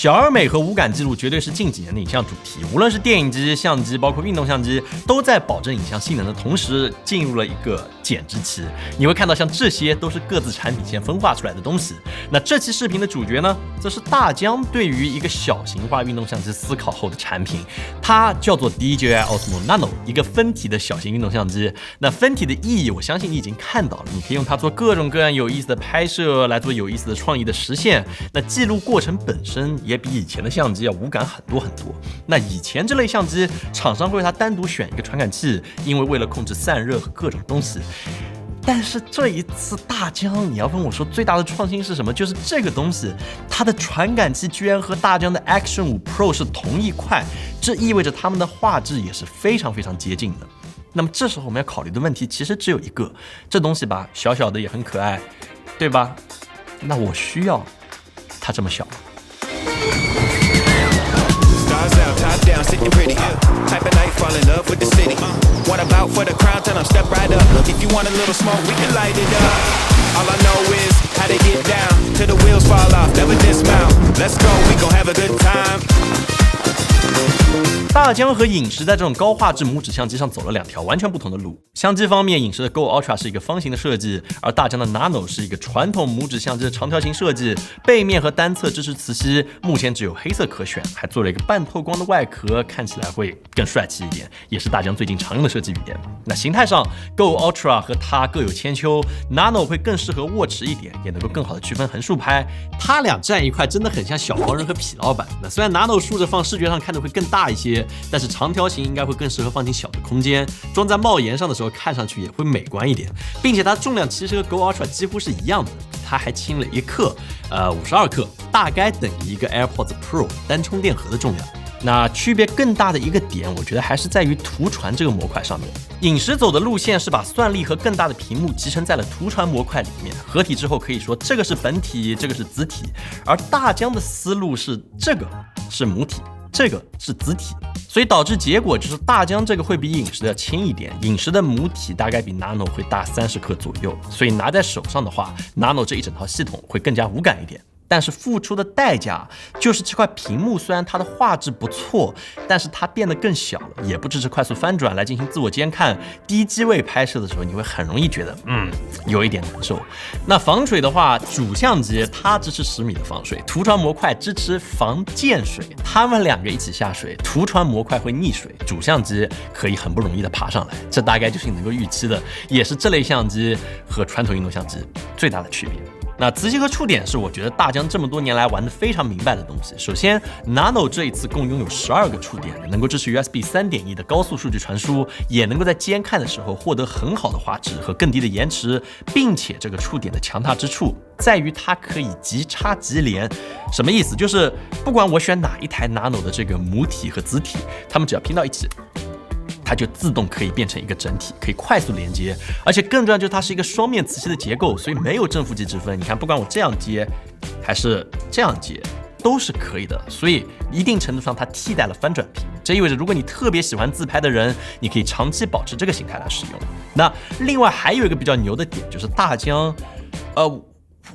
小而美和无感记录绝对是近几年的影像主题，无论是电影机、相机，包括运动相机，都在保证影像性能的同时，进入了一个减脂期。你会看到像这些都是各自产品线分化出来的东西。那这期视频的主角呢，则是大疆对于一个小型化运动相机思考后的产品，它叫做 DJI Osmo Nano， 一个分体的小型运动相机。那分体的意义，我相信你已经看到了，你可以用它做各种各样有意思的拍摄，来做有意思的创意的实现。那记录过程本身也比以前的相机要无感很多很多。那以前这类相机，厂商会为它单独选一个传感器，因为为了控制散热和各种东西。但是这一次大疆，你要问我说最大的创新是什么？就是这个东西，它的传感器居然和大疆的 Action 5 Pro 是同一块，这意味着它们的画质也是非常非常接近的。那么这时候我们要考虑的问题其实只有一个，这东西吧，小小的也很可爱，对吧？那我需要它这么小吗？Down, sitting pretty. Type of night, fall in love with the city. Want a bout for the crown, tell them step right up. If you want a little smoke, we can light it up. All I know is how to get down till the wheels fall off, never dismount. Let's go, we gon' have a good time.大疆和影时在这种高画质拇指相机上走了两条完全不同的路。相机方面，影时的 Go Ultra 是一个方形的设计，而大疆的 Nano 是一个传统拇指相机的长条形设计，背面和单侧支持磁吸，目前只有黑色可选，还做了一个半透光的外壳，看起来会更帅气一点，也是大疆最近常用的设计语言。那形态上 ，Go Ultra 和它各有千秋 ，Nano 会更适合握持一点，也能够更好的区分横竖拍。它俩站一块真的很像小黄人和痞老板。那虽然 Nano 竖着放，视觉上看着会更大一些，但是长条形应该会更适合放进小的空间，装在帽檐上的时候看上去也会美观一点，并且它重量其实和 Go Ultra 几乎是一样的，它还轻了1克，52克，大概等于一个 AirPods Pro 单充电盒的重量。那区别更大的一个点，我觉得还是在于图传这个模块上面。影时走的路线是把算力和更大的屏幕集成在了图传模块里面，合体之后可以说这个是本体，这个是子体，而大疆的思路是这个是母体，这个是子体，所以导致结果就是大疆这个会比影时的要轻一点，影时的母体大概比 Nano 会大30克左右，所以拿在手上的话 ，Nano 这一整套系统会更加无感一点。但是付出的代价就是这块屏幕虽然它的画质不错，但是它变得更小了，也不支持快速翻转来进行自我监看。低机位拍摄的时候，你会很容易觉得有一点难受。那防水的话，主相机它支持10米的防水，图传模块支持防溅水，它们两个一起下水，图传模块会溺水，主相机可以很不容易的爬上来。这大概就是你能够预期的，也是这类相机和传统运动相机最大的区别。那磁吸和触点是我觉得大疆这么多年来玩得非常明白的东西。首先 Nano 这一次共拥有12个触点，能够支持 USB 3.1 的高速数据传输，也能够在监看的时候获得很好的画质和更低的延迟，并且这个触点的强大之处在于它可以即插即连。什么意思？就是不管我选哪一台 Nano 的这个母体和子体，它们只要拼到一起，它就自动可以变成一个整体，可以快速连接，而且更重要就是它是一个双面磁吸的结构，所以没有正负极之分。你看，不管我这样接还是这样接，都是可以的。所以一定程度上它替代了翻转屏，这意味着如果你特别喜欢自拍的人，你可以长期保持这个形态来使用。那另外还有一个比较牛的点就是大疆，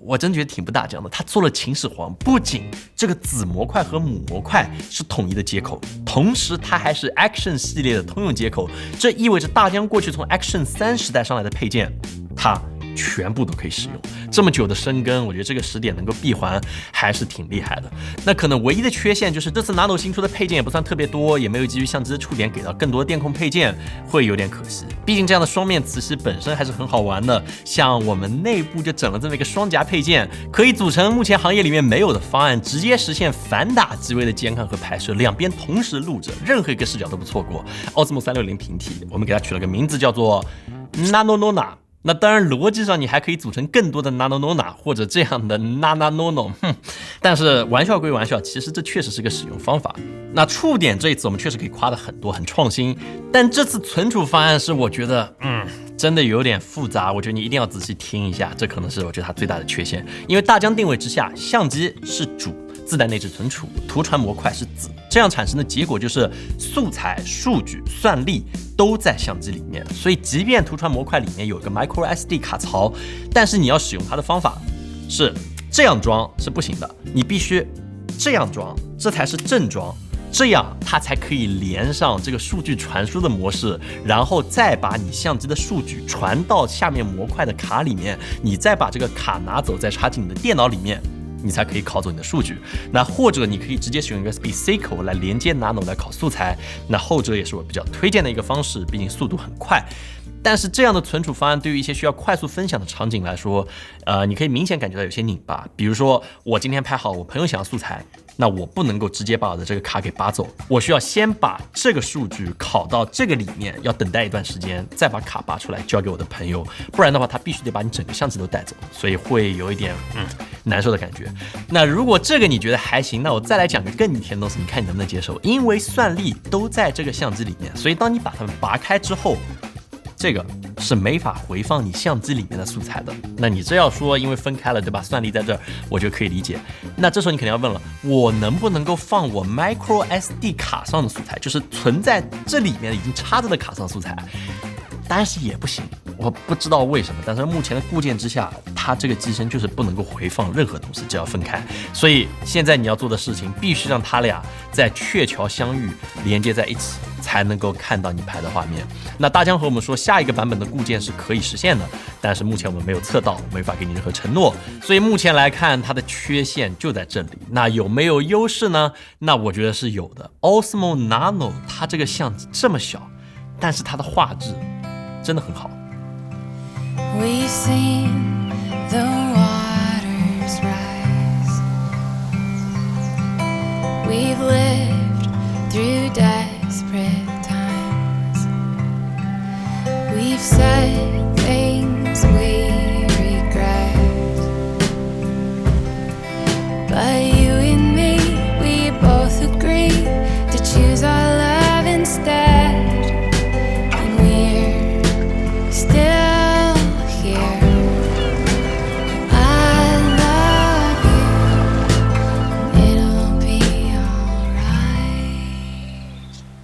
我真觉得挺不大疆的，它做了秦始皇，不仅这个子模块和母模块是统一的接口，同时它还是 Action 系列的通用接口，这意味着大疆过去从 Action 3时代上来的配件，它全部都可以使用。这么久的深耕，我觉得这个10点能够闭环还是挺厉害的。那可能唯一的缺陷就是这次 Nano 新出的配件也不算特别多，也没有基于相机的触点给到更多的电控配件，会有点可惜。毕竟这样的双面磁吸本身还是很好玩的，像我们内部就整了这么一个双夹配件，可以组成目前行业里面没有的方案，直接实现反打机位的监看和拍摄，两边同时录着，任何一个视角都不错过。Osmo 360平体，我们给它取了个名字叫做 Nano Nona。那当然，逻辑上你还可以组成更多的 Nano Nona 或者这样的 Nana Nono，但是玩笑归玩笑，其实这确实是个使用方法。那触点这一次我们确实可以夸得很多，很创新，但这次存储方案是我觉得，真的有点复杂，我觉得你一定要仔细听一下，这可能是我觉得它最大的缺陷。因为大疆定位之下，相机是主，自带内置存储，图传模块是子，这样产生的结果就是素材、数据、算力都在相机里面。所以即便图传模块里面有一个 micro SD 卡槽，但是你要使用它的方法是这样装是不行的，你必须这样装，这才是正装。这样它才可以连上这个数据传输的模式，然后再把你相机的数据传到下面模块的卡里面，你再把这个卡拿走，再插进你的电脑里面，你才可以拷走你的数据。那或者你可以直接使用 USB-C 口来连接 Nano 来拷素材，那后者也是我比较推荐的一个方式，毕竟速度很快。但是这样的存储方案对于一些需要快速分享的场景来说，你可以明显感觉到有些拧巴。比如说我今天拍好我朋友想要素材，那我不能够直接把我的这个卡给拔走，我需要先把这个数据拷到这个里面，要等待一段时间，再把卡拔出来交给我的朋友，不然的话他必须得把你整个相机都带走，所以会有一点难受的感觉。那如果这个你觉得还行，那我再来讲个更逆天的东西，你看你能不能接受？因为算力都在这个相机里面，所以当你把它们拔开之后，这个是没法回放你相机里面的素材的。那你这要说因为分开了，对吧？算力在这儿，我觉得可以理解。那这时候你肯定要问了，我能不能够放我 micro SD 卡上的素材，就是存在这里面已经插着的卡上素材？当然是也不行，我不知道为什么，但是目前的固件之下，它这个机身就是不能够回放任何东西，只要分开。所以现在你要做的事情，必须让它俩在鹊桥相遇，连接在一起，才能够看到你拍的画面。那大疆和我们说，下一个版本的固件是可以实现的，但是目前我们没有测到，没法给你任何承诺。所以目前来看，它的缺陷就在这里。那有没有优势呢？那我觉得是有的。Osmo Nano 它这个相机这么小，但是它的画质真的很好。 We've seen the waters rise. We've lived through desperate times. We've said things we regret. But you and me, we both agree to choose our love instead. And we're still here. I love you. It'll be alright.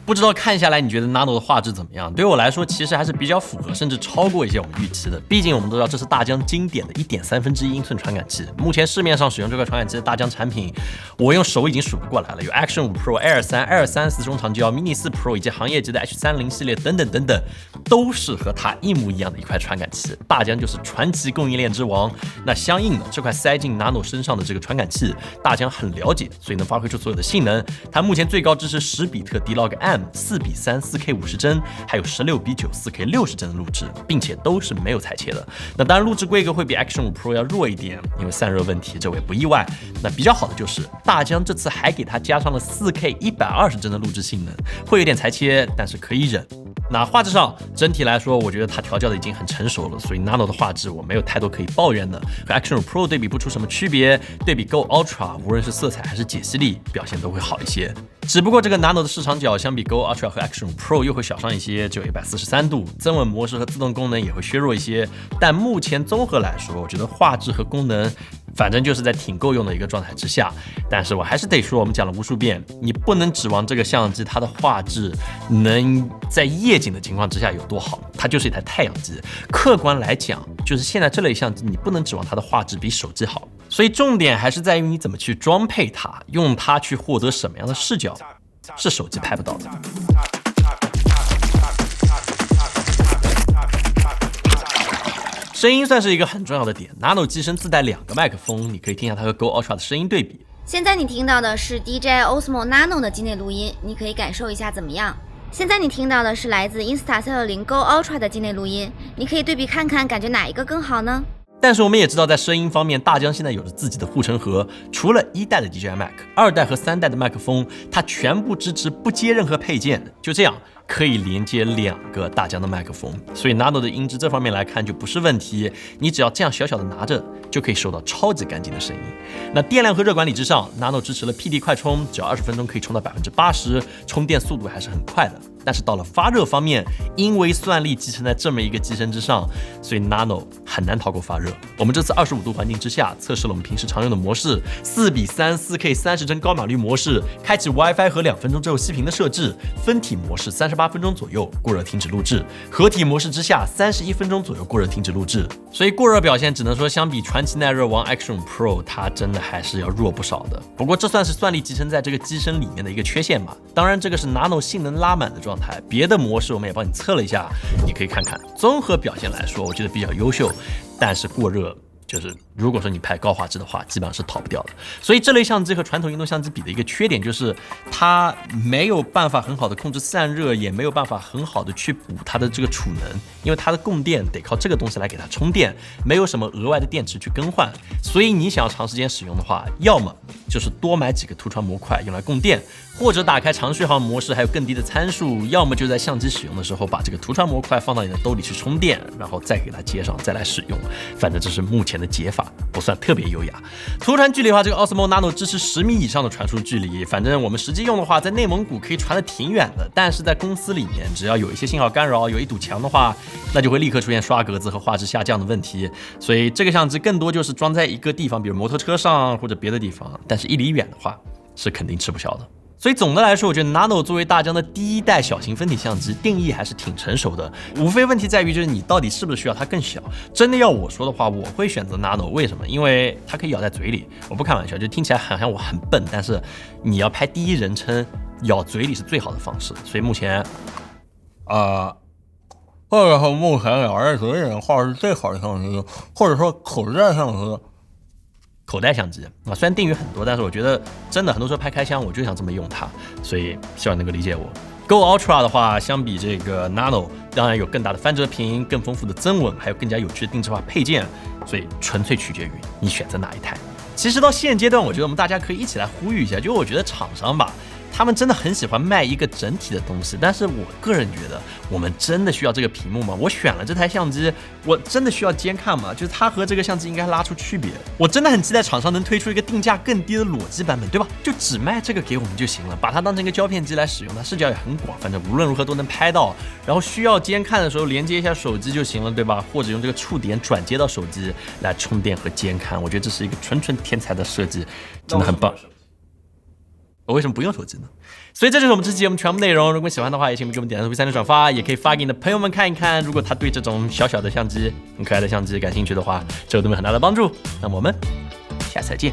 不知道看下来你觉得 Nano 的画质怎么样？对我来说其实还是比较符合，甚至超过一些我们预期的。毕竟我们都知道这是大疆经典的1.1/3英寸传感器，目前市面上使用这个传感器的大疆产品，我用手已经数不过来了，有 Action 5 Pro、Air 3、Air 34中长焦、Mini 4 Pro 以及行业级的 H30 系列等等等等，都是和它一模一样的一块传感器。大疆就是传奇供应链之王。那相应的这块塞进 Nano 身上的这个传感器，大疆很了解，所以能发挥出所有的性能。它目前最高支持10比特 D-Log-M、4:3 4K 50帧，还有16:9 4K 60帧的录制，并且都是没有裁切的。那当然录制规格会比 Action 5 Pro 要弱一点，因为散热问题，这我也不意外。那比较好的就是大疆这次还给它加上了 4K 120帧的录制性能，会有点裁切，但是可以忍。那画质上整体来说，我觉得它调教的已经很成熟了，所以 Nano 的画质我没有太多可以抱怨的，和 Action 5 Pro 对比不出什么区别。对比 Go Ultra， 无论是色彩还是解析力，表现都会好一些。只不过这个 Nano 的市场角相比 Go Ultra 和 Action 5 Pro 又会小上一些，只有143度，增稳模式和自动功能也会削弱一些。但目前综合来说，我觉得画质和功能反正就是在挺够用的一个状态之下。但是我还是得说，我们讲了无数遍，你不能指望这个相机它的画质能在夜景的情况之下有多好，它就是一台太阳机。客观来讲，就是现在这类相机你不能指望它的画质比手机好，所以重点还是在于你怎么去装配它，用它去获得什么样的视角，是手机拍不到的。声音算是一个很重要的点 ，Nano 机身自带2个麦克风，你可以听一下它和 Go Ultra 的声音对比。现在你听到的是 DJI Osmo Nano 的机内录音，你可以感受一下怎么样？现在你听到的是来自 Insta360 Go Ultra 的机内录音，你可以对比看看，感觉哪一个更好呢？但是我们也知道，在声音方面，大疆现在有着自己的护城河。除了1代的 DJI Mic， 2代和3代的麦克风，它全部支持不接任何配件，就这样可以连接2个大疆的麦克风。所以 Nano 的音质这方面来看就不是问题，你只要这样小小的拿着，就可以收到超级干净的声音。那电量和热管理之上 ，Nano 支持了 PD 快充，只要20分钟可以充到80%，充电速度还是很快的。但是到了发热方面，因为算力集成在这么一个机身之上，所以 Nano 很难逃过发热。我们这次25度环境之下测试了我们平时常用的模式，4:3 4K 30帧高码率模式，开启 WiFi 和2分钟之后熄屏的设置，分体模式38 28分钟左右过热停止录制，合体模式之下31分钟左右过热停止录制。所以过热表现只能说相比传奇耐热王 Action Pro， 它真的还是要弱不少的。不过这算是算力集成在这个机身里面的一个缺陷吧。当然这个是 Nano 性能拉满的状态，别的模式我们也帮你测了一下，你可以看看。综合表现来说，我觉得比较优秀，但是过热。就是如果说你拍高画质的话，基本上是逃不掉的。所以这类相机和传统运动相机比的一个缺点就是，它没有办法很好的控制散热，也没有办法很好的去补它的这个储能，因为它的供电得靠这个东西来给它充电，没有什么额外的电池去更换。所以你想要长时间使用的话，要么就是多买几个涂装模块用来供电，或者打开长续航模式，还有更低的参数，要么就在相机使用的时候把这个涂装模块放到你的兜里去充电，然后再给它接上再来使用。反正这是目前的解法，不算特别优雅。图传距离的话，这个 Osmo Nano 支持10米以上的传输距离，反正我们实际用的话，在内蒙古可以传得挺远的，但是在公司里面，只要有一些信号干扰，有一堵墙的话，那就会立刻出现刷格子和画质下降的问题。所以这个相机更多就是装在一个地方，比如摩托车上或者别的地方，但是1里远的话是肯定吃不消的。所以总的来说，我觉得 Nano 作为大疆的第一代小型分体相机，定义还是挺成熟的。无非问题在于就是你到底是不是需要它更小。真的要我说的话，我会选择 Nano， 为什么？因为它可以咬在嘴里。我不开玩笑，就听起来好像我很笨，但是你要拍第一人称，咬嘴里是最好的方式。所以目前，或者说目前咬在嘴里的话是最好的相机，或者说口袋相机。口袋相机啊，虽然定语很多，但是我觉得真的很多时候拍开箱，我就想这么用它，所以希望能够理解我。Go Ultra 的话，相比这个 Nano， 当然有更大的翻折屏、更丰富的增稳，还有更加有趣的定制化配件，所以纯粹取决于你选择哪一台。其实到现阶段，我觉得我们大家可以一起来呼吁一下，就我觉得厂商吧，他们真的很喜欢卖一个整体的东西，但是我个人觉得，我们真的需要这个屏幕吗？我选了这台相机，我真的需要监看吗？就是它和这个相机应该拉出区别。我真的很期待厂商能推出一个定价更低的裸机版本，对吧？就只卖这个给我们就行了，把它当成一个胶片机来使用，它视角也很广，反正无论如何都能拍到。然后需要监看的时候连接一下手机就行了，对吧？或者用这个触点转接到手机来充电和监看。我觉得这是一个纯天才的设计，真的很棒。我为什么不用手机呢？所以这就是我们这期节目全部内容。如果喜欢的话，也请给我们点赞、投币、3连转发，也可以发给你的朋友们看一看。如果他对这种小小的相机、很可爱的相机感兴趣的话，这对我们很大的帮助。那么我们下次再见。